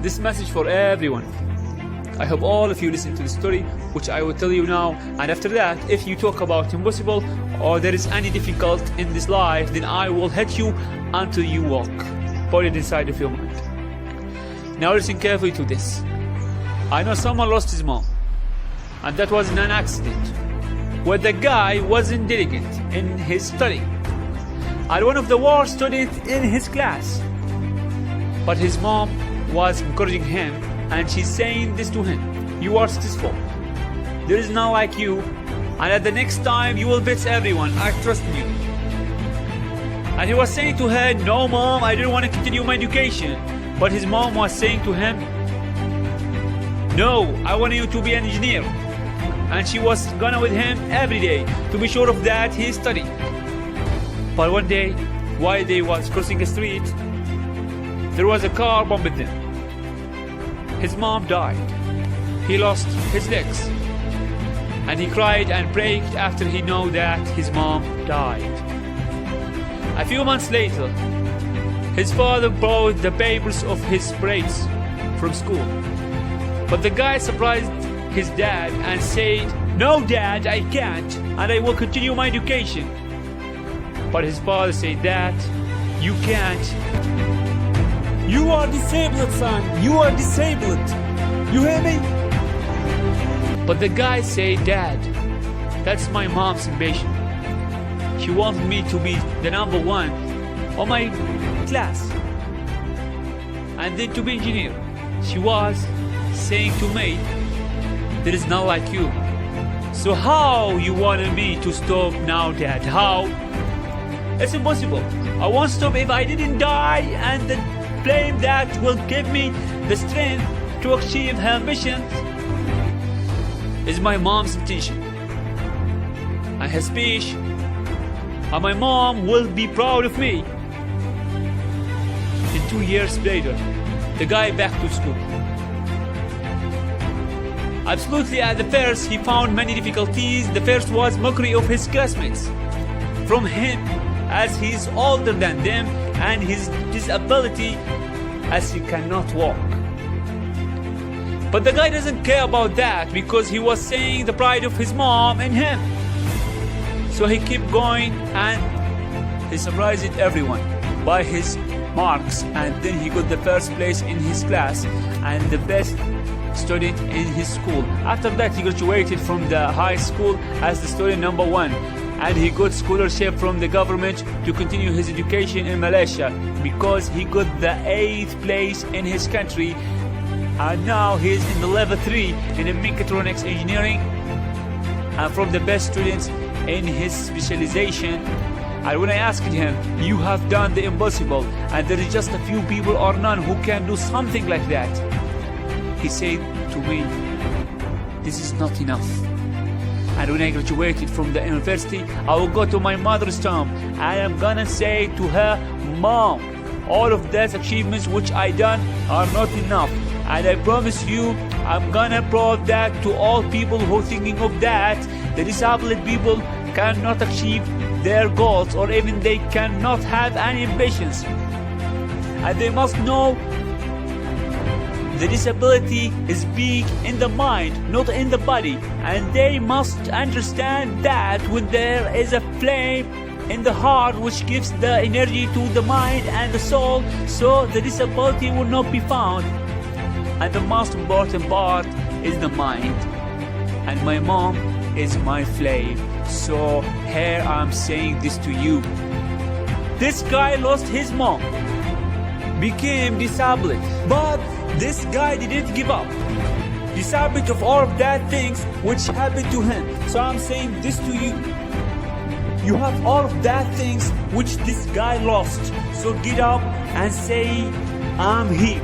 this message for everyone. I hope all of you listen to the story which I will tell you now, and after that, if you talk about impossible or there is any difficult in this life, then I will hit you until you walk. Put it inside of your mind. Now listen carefully to this. I know someone lost his mom, and that was in an accident where the guy wasn't diligent in his study and one of the worst students in his class. But his mom was encouraging him, and she's saying this to him: you are successful. There is none like you, and at the next time you will beat everyone. I trust in you. And he was saying to her, no mom, I didn't want to continue my education. But his mom was saying to him, no, I want you to be an engineer. And she was gonna with him every day to be sure of that he studied. But one day, while they was crossing a street, there was a car bumped them. His mom died. He lost his legs. And he cried and prayed after he knew that his mom died. A few months later, his father brought the papers of his grades from school. But the guy surprised his dad and said, no dad, I can't, and I will continue my education. But his father said that, you can't. You are disabled, son. You are disabled. You hear me? But the guy said, dad, that's my mom's ambition. She wanted me to be the number one of my class and then to be engineer. She was saying to me, there is none like you. So how you wanted me to stop now, dad? How? It's impossible. I won't stop if I didn't die, and the blame that will give me the strength to achieve her mission is my mom's intention and her speech, and my mom will be proud of me. And 2 years later, the guy back to school. Absolutely, at the first he found many difficulties. The first was mockery of his classmates from him, as he is older than them, and his disability as he cannot walk. But the guy doesn't care about that, because he was saying the pride of his mom in him. So he kept going, and he surprised everyone by his marks, and then he got the first place in his class and the best student in his school. After that, he graduated from the high school as the student number 1, and he got scholarship from the government to continue his education in Malaysia, because he got the 8th place in his country, and now he is in the level 3 in mechatronics engineering, and from the best students in his specialization. And when I asked him, you have done the impossible, and there is just a few people or none who can do something like that, he said to me, this is not enough. And when I graduated from the university, I will go to my mother's tomb, and I'm gonna say to her, Mom, all of these achievements which I done are not enough. And I promise you, I'm gonna prove that to all people who are thinking of that, the disabled people cannot achieve their goals, or even they cannot have any ambitions. And they must know the disability is big in the mind, not in the body. And they must understand that when there is a flame in the heart which gives the energy to the mind and the soul, so the disability will not be found. And the most important part is the mind. And my mom is my flame. So here I'm saying this to you. This guy lost his mom, became disabled, but this guy didn't give up, despite of all of that things which happened to him. So I'm saying this to you. You have all of that things which this guy lost. So get up and say, I'm here.